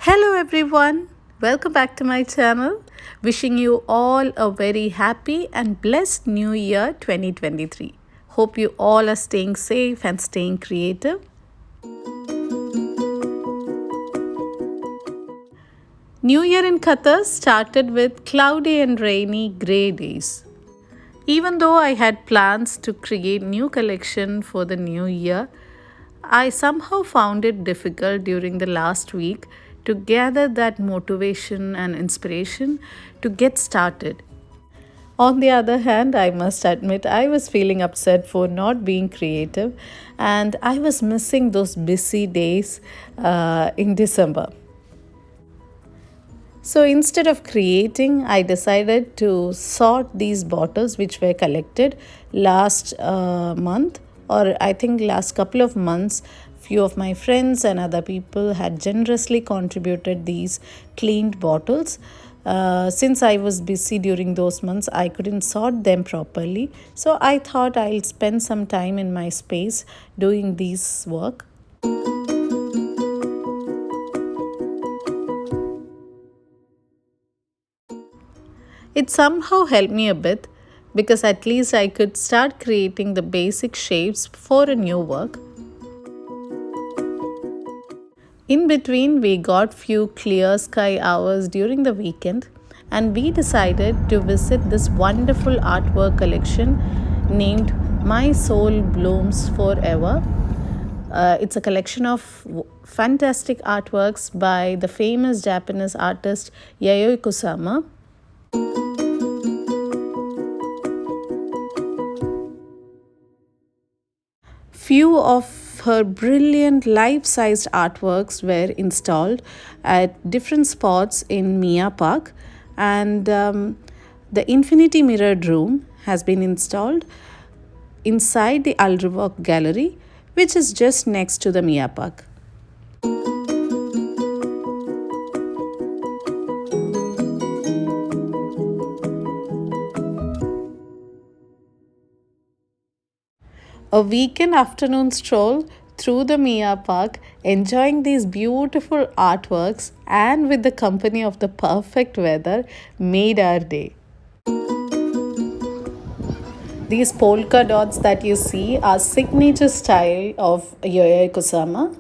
Hello everyone, welcome back to my channel. Wishing you all a very happy and blessed new year 2023. Hope you all are staying safe and staying creative. New Year in Qatar started with cloudy and rainy grey days. Even though I had plans to create new collection for the new year, I somehow found it difficult during the last week to gather that motivation and inspiration to get started. On the other hand, I must admit I was feeling upset for not being creative and I was missing those busy days in December. So instead of creating, I decided to sort these bottles which were collected last month, or I think last couple of months. Few of my friends and other people had generously contributed these cleaned bottles. Since I was busy during those months, I couldn't sort them properly. So I thought I'll spend some time in my space doing this work. It somehow helped me a bit because at least I could start creating the basic shapes for a new work. In between, we got few clear sky hours during the weekend and we decided to visit this wonderful artwork collection named My Soul Blooms Forever. It's a collection of fantastic artworks by the famous Japanese artist Yayoi Kusama. Few of her brilliant life-sized artworks were installed at different spots in Mia Park, and the infinity mirrored room has been installed inside the Al Rivok Gallery, which is just next to the Mia Park. A weekend afternoon stroll through the Mia Park, enjoying these beautiful artworks and with the company of the perfect weather, made our day. These polka dots that you see are signature style of Yayoi Kusama.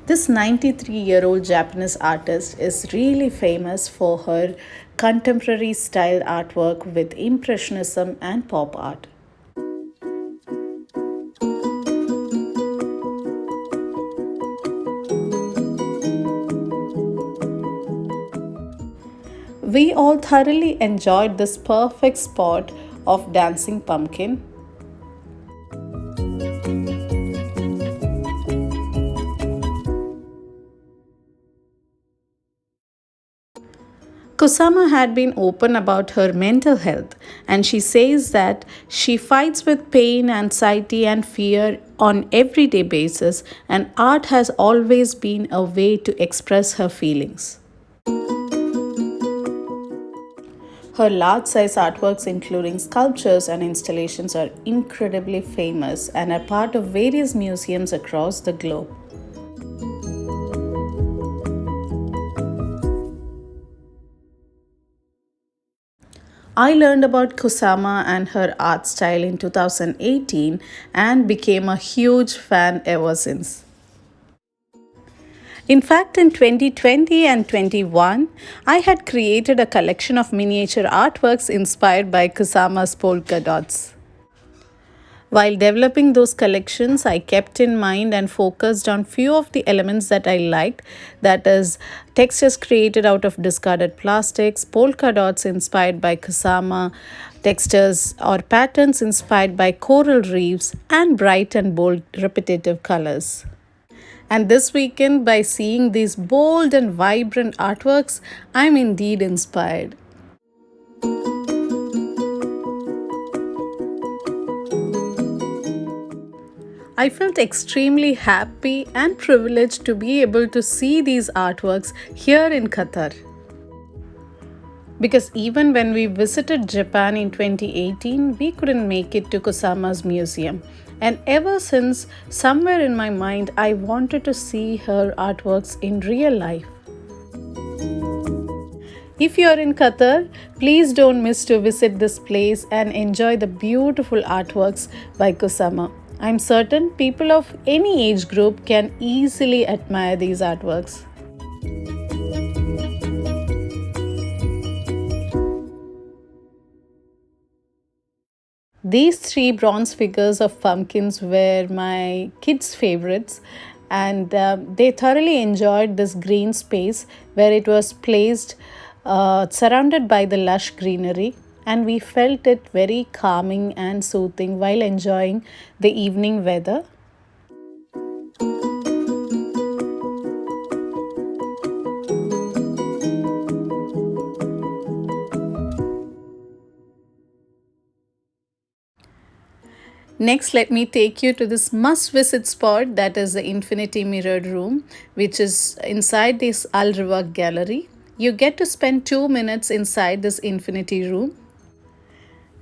This 93-year-old Japanese artist is really famous for her contemporary style artwork with Impressionism and pop art. We all thoroughly enjoyed this perfect spot of dancing pumpkin. Kusama had been open about her mental health, and she says that she fights with pain, anxiety, and fear on everyday basis, and art has always been a way to express her feelings. Her large-size artworks, including sculptures and installations, are incredibly famous and are part of various museums across the globe. I learned about Kusama and her art style in 2018 and became a huge fan ever since. In fact, in 2020 and 21, I had created a collection of miniature artworks inspired by Kusama's polka dots. While developing those collections, I kept in mind and focused on few of the elements that I liked, that is, textures created out of discarded plastics, polka dots inspired by Kusama, textures or patterns inspired by coral reefs, and bright and bold repetitive colors. And this weekend, by seeing these bold and vibrant artworks, I'm indeed inspired. I felt extremely happy and privileged to be able to see these artworks here in Qatar. Because even when we visited Japan in 2018, we couldn't make it to Kusama's museum. And ever since, somewhere in my mind, I wanted to see her artworks in real life. If you are in Qatar, please don't miss to visit this place and enjoy the beautiful artworks by Kusama. I'm certain people of any age group can easily admire these artworks. These three bronze figures of pumpkins were my kids' favorites, and they thoroughly enjoyed this green space where it was placed surrounded by the lush greenery. And we felt it very calming and soothing while enjoying the evening weather. Next, let me take you to this must visit spot, that is the Infinity Mirrored Room, which is inside this Al Riwak Gallery. You get to spend 2 minutes inside this Infinity Room.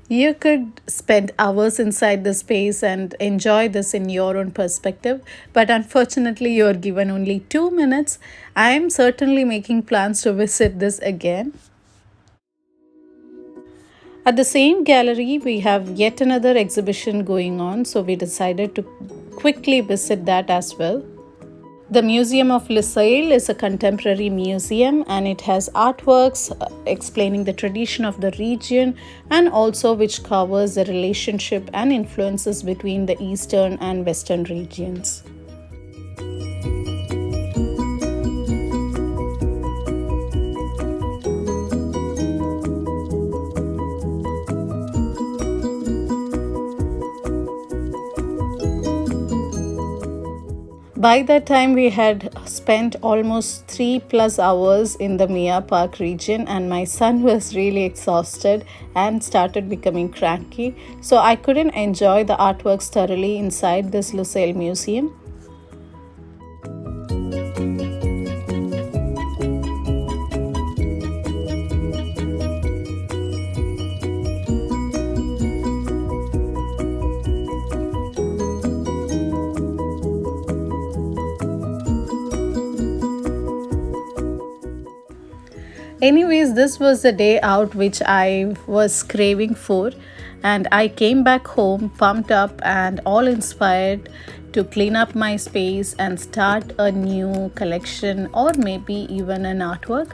You could spend hours inside the space and enjoy this in your own perspective, but unfortunately, you are given only 2 minutes. I am certainly making plans to visit this again. At the same gallery, we have yet another exhibition going on, so we decided to quickly visit that as well. The Museum of Lusail is a contemporary museum and it has artworks explaining the tradition of the region and also which covers the relationship and influences between the eastern and western regions. By that time, we had spent almost 3+ hours in the Mia Park region, and my son was really exhausted and started becoming cranky. So I couldn't enjoy the artworks thoroughly inside this Lusail museum. Anyways, this was the day out which I was craving for, and I came back home pumped up and all inspired to clean up my space and start a new collection or maybe even an artwork.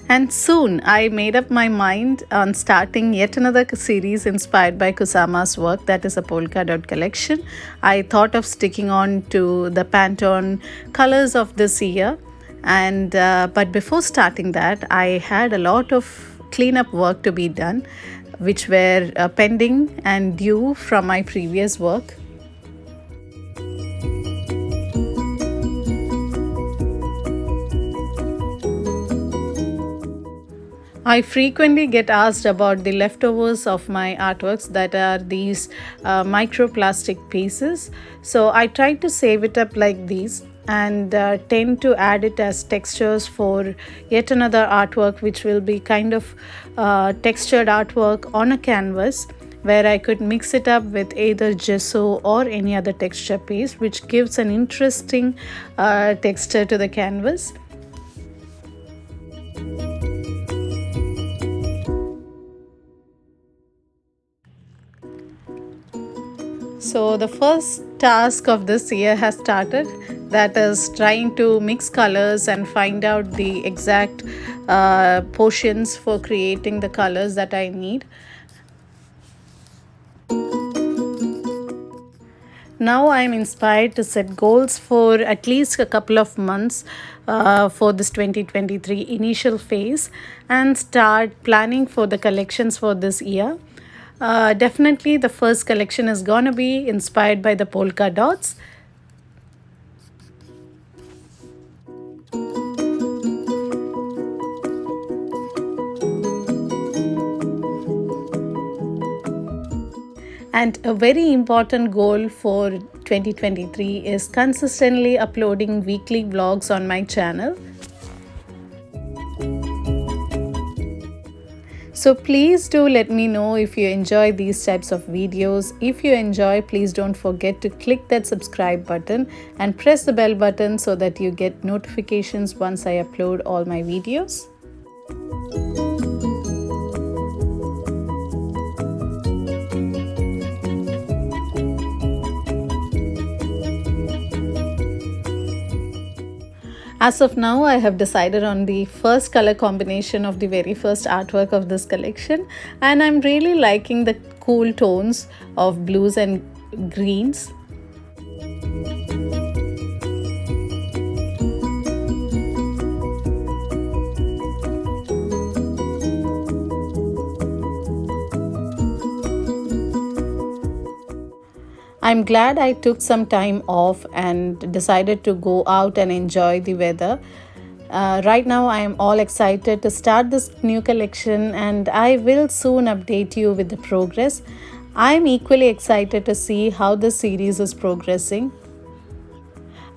And soon I made up my mind on starting yet another series inspired by Kusama's work, that is a polka dot collection. I thought of sticking on to the Pantone colors of this year, and but before starting that, I had a lot of cleanup work to be done, which were pending and due from my previous work. I frequently get asked about the leftovers of my artworks, that are these microplastic pieces. So I try to save it up like these and tend to add it as textures for yet another artwork, which will be kind of textured artwork on a canvas, where I could mix it up with either gesso or any other texture piece, which gives an interesting texture to the canvas. So the first task of this year has started, that is trying to mix colors and find out the exact portions for creating the colors that I need. Now I am inspired to set goals for at least a couple of months for this 2023 initial phase and start planning for the collections for this year. Definitely, the first collection is going to be inspired by the polka dots. And a very important goal for 2023 is consistently uploading weekly vlogs on my channel. So please do let me know if you enjoy these types of videos. If you enjoy, please don't forget to click that subscribe button and press the bell button so that you get notifications once I upload all my videos. As of now, I have decided on the first color combination of the very first artwork of this collection, and I'm really liking the cool tones of blues and greens. I'm glad I took some time off and decided to go out and enjoy the weather. Right now, I am all excited to start this new collection, and I will soon update you with the progress. I'm equally excited to see how the series is progressing.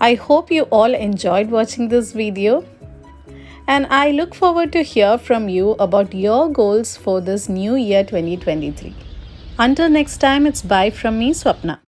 I hope you all enjoyed watching this video, and I look forward to hear from you about your goals for this new year 2023. Until next time, it's bye from me, Swapna.